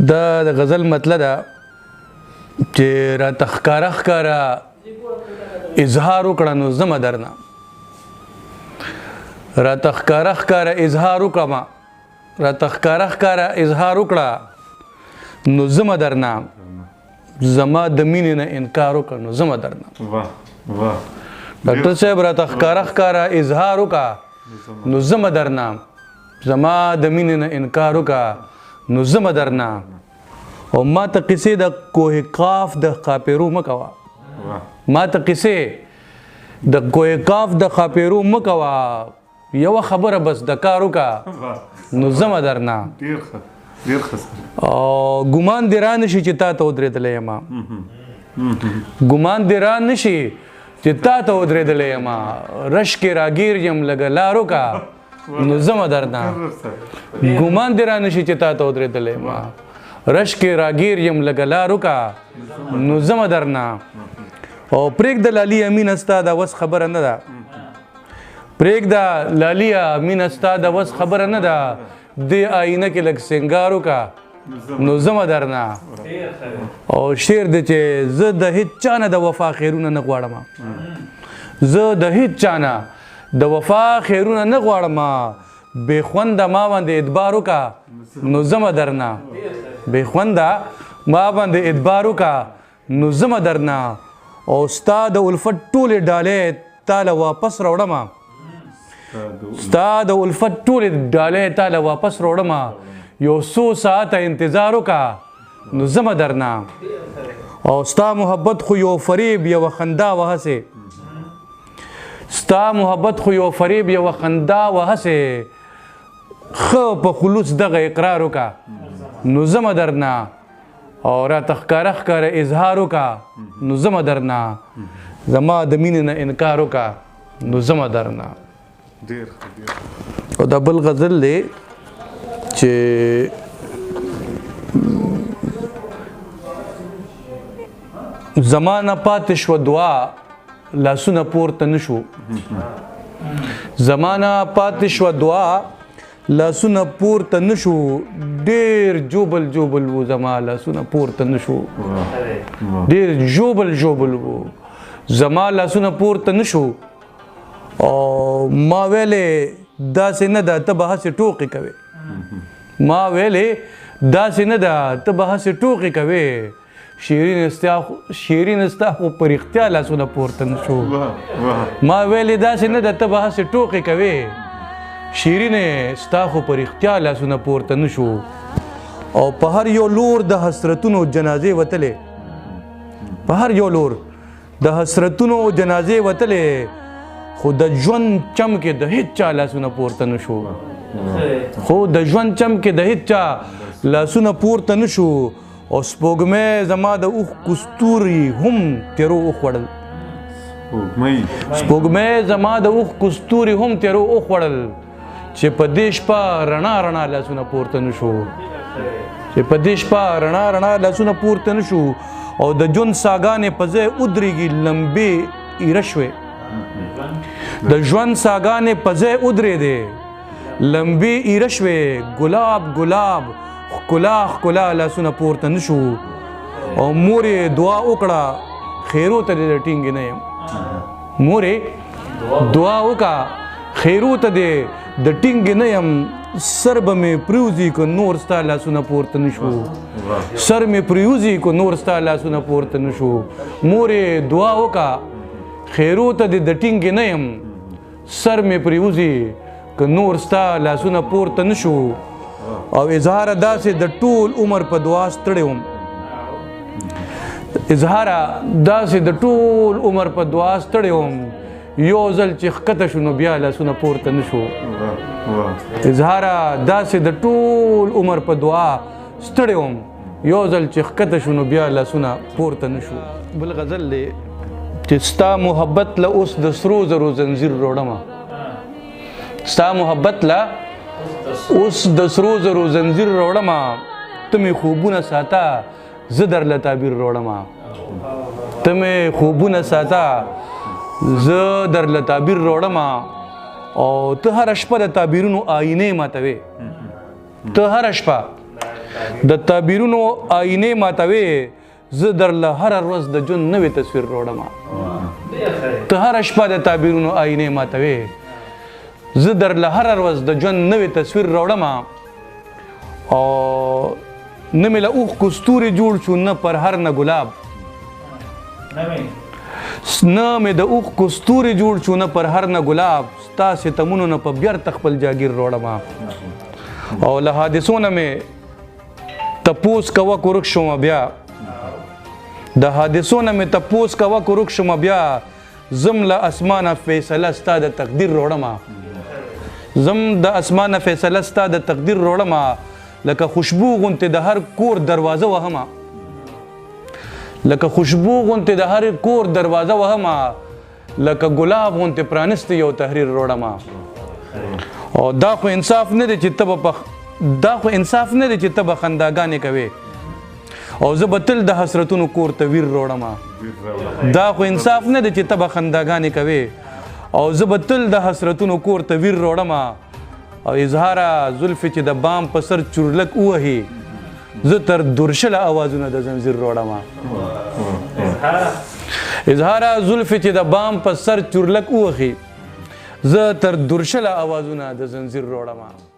دا د غزل مطلب ده چې راته ښکاره ښکاره اظهار وکړه نو زه درنه راته ښکاره ښکاره اظهار وکړه راته ښکاره ښکاره اظهار وکړه نو زه درنه زما د مینې نه انکار وکړه نو زه درنه ډاکټر صاحب راته ښکاره ښکاره اظهار وکړه نو زه درنه زما د مینې نه انکار وکړه نو زه درنه او ما ته قصې د کوه قاف د قاپیرو مه کوه ما ته قصې د کوه قاف د قاپیرو مه کوه یوه خبره بس د کار وکړه نو زه درنه او ګمان دې را نشي چې تا ته ودرېدلی یم ګمان دې را نشي چې تا ته ودرېدلی یم رش کې راګیر یم لږه لار وکړه نو زه درنه ګمان دې را نشي چې تا ته ودرېدلی یم رش کې راګیر یم لږه لار وکړه نو زه درنه او پرېږده لالي امینه ستا د وس خبره نه ده پرېږده لالي امینه ستا د وس خبره نه ده دې آینه کې لږ سینګار وکړه نو زه درنه او شعر دی چې زه د هېڅ چا نه د وفا خیرونه نه غواړم زه د هېڅ چا نه د وفا خیرونه نه غواړم بې خونده ما باندې اعتبار وکړه نو زه درنه بې خونده ما باندې اعتبار وکړه نو زه درنه او ستا د الفت ټولې ډالۍ تاله واپس راوړم ستا د الفت ټولې ډالۍ تاله واپس راوړم یو څو ساعته انتظار وکړه نو زه درنه او ستا محبت خو یو فریب یوه خندا وه هسې ستا محبت خو یو فریب یوه خندا وه هسې ښه په خلوص دغه اقرار وکړه نو زه درنه او راته ښکاره ښکاره اظهار وکړه نو زه درنه زما د مینې نه انکار وکړه نو زه درنه او دا بل غزل دی چې زمانه پاتې شوه دعا لاسونه پورته نه شو زمانه پاتې شوه دعا لاسونه پورته نه شو ډېر جوبل جوبل و زما لاسونه پورته نه شو ډېر جوبل جوبل و زما لاسونه پورته نه شو او ما ویلې داسې نه ده ته به هسې ټوقې کوې ما ویلې داسې نه ده ته به هسې ټوقې کوې شیرین ستا خو په رښتیا لاسونه پورته نه شو ما ویلې داسې نه ده ته به هسې ټوقې کوې شیرینې ستا خو په رښتیا لاسونه پورته نه شو او په هر یو لور د حسرتونو جنازې وتلې په هر یو لور د حسرتونو جنازې وتلې خو د ژوند چم کې د هېڅ چا لاسونه پورته نه شو خو د ژوند چم کې د هېڅ چا لاسونه پورته نه شو او سپوږمۍ زما د اوښکو ستوري هم تیرو وخوړل سپوږمۍ زما د اوښکو ستوري هم تیرو وخوړل چې په دې شپه رڼا رڼا لاسونه پورته نه شو چې په دې شپه رڼا رڼا لاسونه پورته نه شو او د ژوند ساګانې په ځای ودرېږي لمبې ایره شوې د ژوند ساګانې په ځای ودرېدې لمبې ایره شوې ګلاب ګلاب ښکلا ښکلا لاسونه پورته نه شو او مور یې دعا وکړه خیرو ته دې د ټینګې نه یم مور یې دعا وکړه خیرو ته دې د ټینګې نه یم سر به مې پریوځي که نور ستا لاسونه پورته نه شو سر مې پریوځي که نور ستا لاسونه پورته نه شو مور یې دعا وکړه خیرو ته دې د ټینګې نه یم سر مې پریوځي که نور ستا لاسونه پورته نه شو او اظهاره داسې د ټول عمر په دعا ستړی وم اظهاره داسې د ټول عمر په دعا ستړی وم یو ځل چې ښکته شو نو بیا لاسونه پورته نه شو اظهاره داسې د ټول عمر په دعا ستړی وم یو ځل چې ښکته شو نو بیا لاسونه پورته نه شو بل غزل دی چې ستا محبت له اوس د سرو زرو زنځیر راوړمه ستا محبت له اوس د سرو زرو زنځیر راوړمه ته مې خوبونه ساته زه درله تعبیر راوړمه ته مې خوبونه ساته زه درله تعبیر راوړمه او ته هره شپه د تعبیرونو آینې ماتوې ته هره شپه د تعبیرونو آینې ماتوي زه درله هره ورځ د ژوند نوې تصویر راوړم ته هره شپه د تعبیرونو آینې ماتوي زه درله هره ورځ د ژوند نوې تصویر راوړم او نه مې له اوښکو ستوري جوړ شو نه پر هر نه ګلاب نه مې د اوښکو ستوري جوړ شو نه پر هر نه ګلاب ستا ستمونو نه په بیرته خپل جاګیر راوړم او له حادثو نه مې تپوس کوه که ورک شومه بیا د حادثو نه مې تپوس کوه که ورک شومه بیا زم له اسمانه فیصله ستا د تقدیر راوړم زم د اسمانه فیصله ستا د تقدیر راوړم لکه خوشبو غوندې د هر کور دروازه وهمه لکه خوشبو غوندې د هر کور دروازه وهمه لکه ګلاب غوندې پرانستې یو تحریر راوړم او دا خو انصاف نه دی چې ته به خنداګانې کوې او زه به تل د حسرتونو کور ته ویر راوړم دا خو انصاف نه دی چې ته به خنداګانې کوې او زه به تل د حسرتونو کور ته ویر راوړم او اظهاره زلفې چې د بام په سر چورلک ووهي زه تر درشله اوازونه د زنځیر راوړم اظهاره زلفې چې د بام په سر چورلک ووهي زه تر درشله اوازونه د زنځیر راوړم